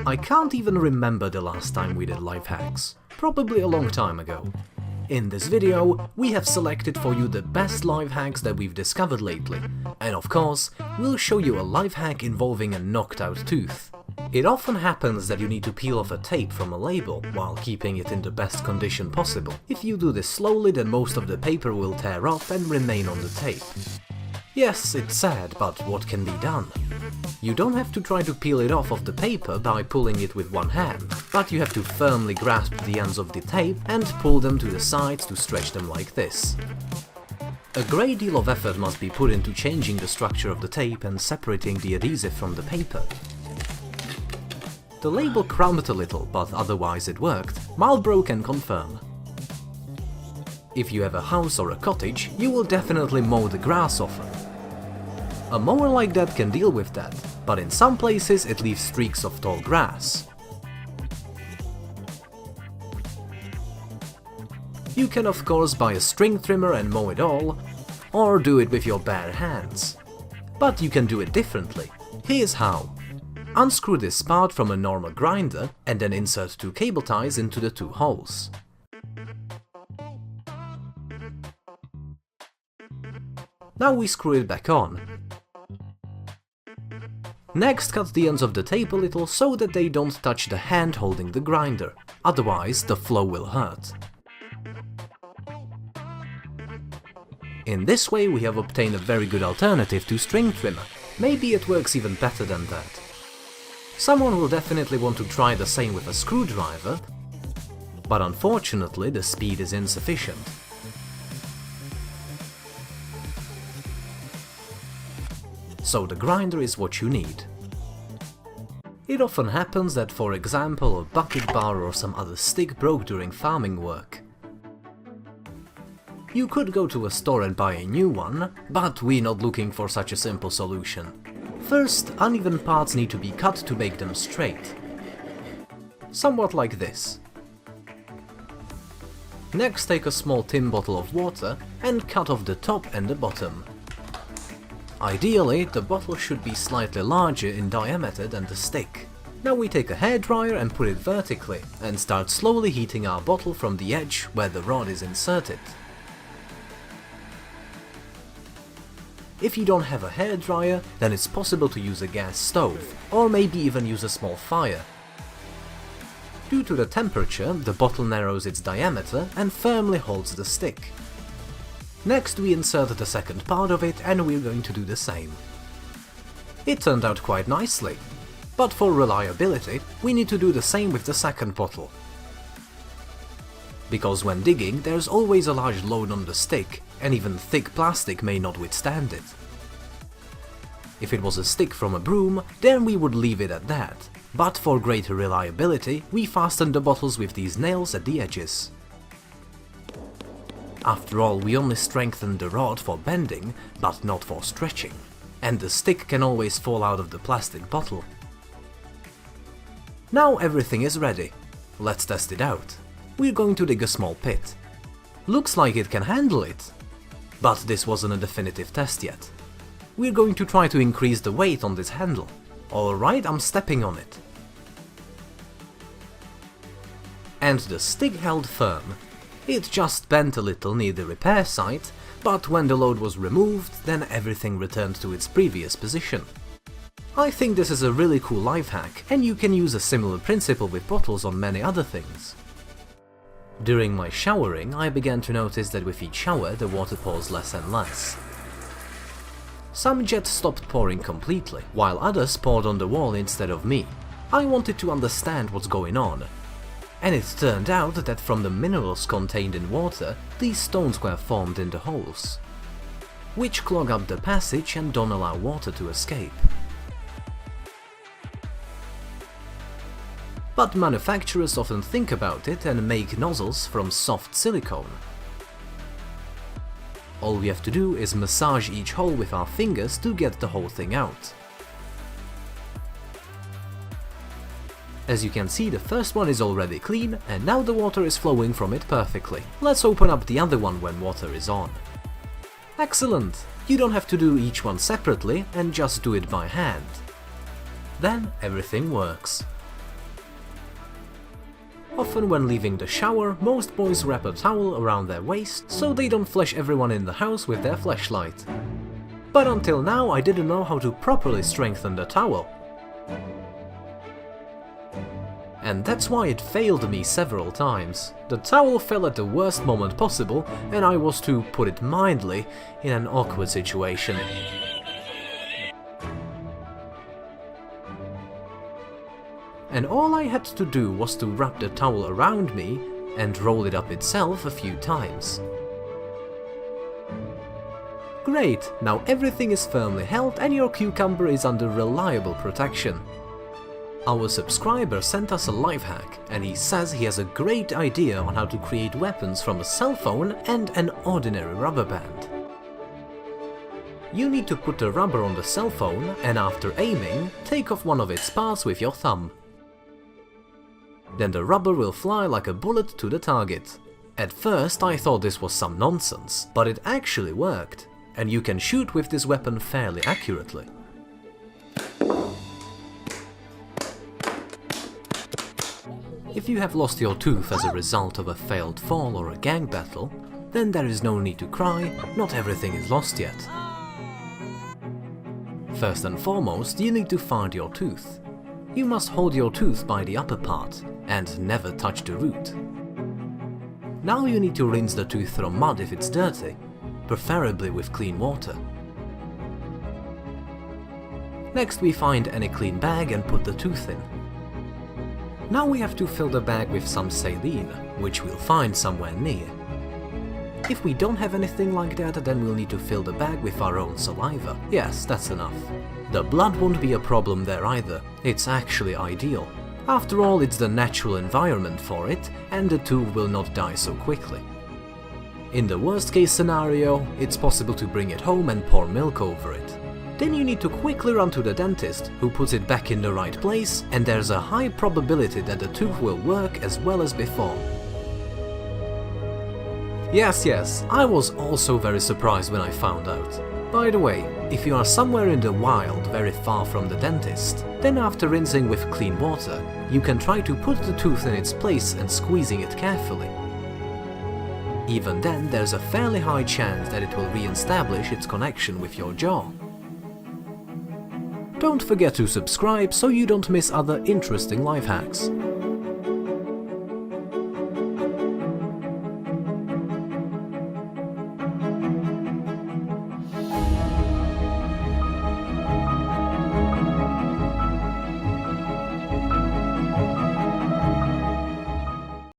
I can't even remember the last time we did life hacks. Probably a long time ago. In this video, we have selected for you the best life hacks that we've discovered lately. And of course, we'll show you a life hack involving a knocked out tooth. It often happens that you need to peel off a tape from a label while keeping it in the best condition possible. If you do this slowly, then most of the paper will tear off and remain on the tape. Yes, it's sad, but what can be done? You don't have to try to peel it off of the paper by pulling it with one hand, but you have to firmly grasp the ends of the tape and pull them to the sides to stretch them like this. A great deal of effort must be put into changing the structure of the tape and separating the adhesive from the paper. The label crumbed a little, but otherwise it worked. Marlboro can confirm. If you have a house or a cottage, you will definitely mow the grass often. A mower like that can deal with that, but in some places it leaves streaks of tall grass. You can of course buy a string trimmer and mow it all, or do it with your bare hands. But you can do it differently. Here's how. Unscrew this part from a normal grinder and then insert two cable ties into the two holes. Now we screw it back on. Next, cut the ends of the tape a little so that they don't touch the hand holding the grinder, otherwise the flow will hurt. In this way we have obtained a very good alternative to string trimmer. Maybe it works even better than that. Someone will definitely want to try the same with a screwdriver, but unfortunately the speed is insufficient. So the grinder is what you need. It often happens that, for example, a bucket bar or some other stick broke during farming work. You could go to a store and buy a new one, but we're not looking for such a simple solution. First, uneven parts need to be cut to make them straight. Somewhat like this. Next, take a small tin bottle of water and cut off the top and the bottom. Ideally, the bottle should be slightly larger in diameter than the stick. Now we take a hairdryer and put it vertically, and start slowly heating our bottle from the edge where the rod is inserted. If you don't have a hairdryer, then it's possible to use a gas stove, or maybe even use a small fire. Due to the temperature, the bottle narrows its diameter and firmly holds the stick. Next we insert the second part of it and we're going to do the same. It turned out quite nicely, but for reliability we need to do the same with the second bottle. Because when digging there's always a large load on the stick and even thick plastic may not withstand it. If it was a stick from a broom, then we would leave it at that, but for greater reliability we fasten the bottles with these nails at the edges. After all, we only strengthen the rod for bending, but not for stretching, and the stick can always fall out of the plastic bottle. Now everything is ready. Let's test it out. We're going to dig a small pit. Looks like it can handle it. But this wasn't a definitive test yet. We're going to try to increase the weight on this handle. Alright, I'm stepping on it. And the stick held firm. It just bent a little near the repair site, but when the load was removed, then everything returned to its previous position. I think this is a really cool life hack, and you can use a similar principle with bottles on many other things. During my showering, I began to notice that with each shower the water pours less and less. Some jets stopped pouring completely, while others poured on the wall instead of me. I wanted to understand what's going on. And it turned out that from the minerals contained in water, these stones were formed in the holes, which clog up the passage and don't allow water to escape. But manufacturers often think about it and make nozzles from soft silicone. All we have to do is massage each hole with our fingers to get the whole thing out. As you can see, the first one is already clean, and now the water is flowing from it perfectly. Let's open up the other one when water is on. Excellent! You don't have to do each one separately and just do it by hand. Then everything works. Often when leaving the shower, most boys wrap a towel around their waist so they don't flash everyone in the house with their flashlight. But until now I didn't know how to properly strengthen the towel. And that's why it failed me several times. The towel fell at the worst moment possible, and I was, to put it mildly, in an awkward situation. And all I had to do was to wrap the towel around me and roll it up itself a few times. Great, now everything is firmly held and your cucumber is under reliable protection. Our subscriber sent us a life hack, and he says he has a great idea on how to create weapons from a cell phone and an ordinary rubber band. You need to put the rubber on the cell phone and after aiming, take off one of its parts with your thumb. Then the rubber will fly like a bullet to the target. At first I thought this was some nonsense, but it actually worked, and you can shoot with this weapon fairly accurately. If you have lost your tooth as a result of a failed fall or a gang battle, then there is no need to cry, not everything is lost yet. First and foremost, you need to find your tooth. You must hold your tooth by the upper part, and never touch the root. Now you need to rinse the tooth from mud if it's dirty, preferably with clean water. Next we find any clean bag and put the tooth in. Now we have to fill the bag with some saline, which we'll find somewhere near. If we don't have anything like that, then we'll need to fill the bag with our own saliva. Yes, that's enough. The blood won't be a problem there either, it's actually ideal. After all, it's the natural environment for it, and the tooth will not die so quickly. In the worst case scenario, it's possible to bring it home and pour milk over it. Then you need to quickly run to the dentist, who puts it back in the right place, and there's a high probability that the tooth will work as well as before. Yes, I was also very surprised when I found out. By the way, if you are somewhere in the wild very far from the dentist, then after rinsing with clean water, you can try to put the tooth in its place and squeezing it carefully. Even then, there's a fairly high chance that it will re-establish its connection with your jaw. Don't forget to subscribe so you don't miss other interesting life hacks.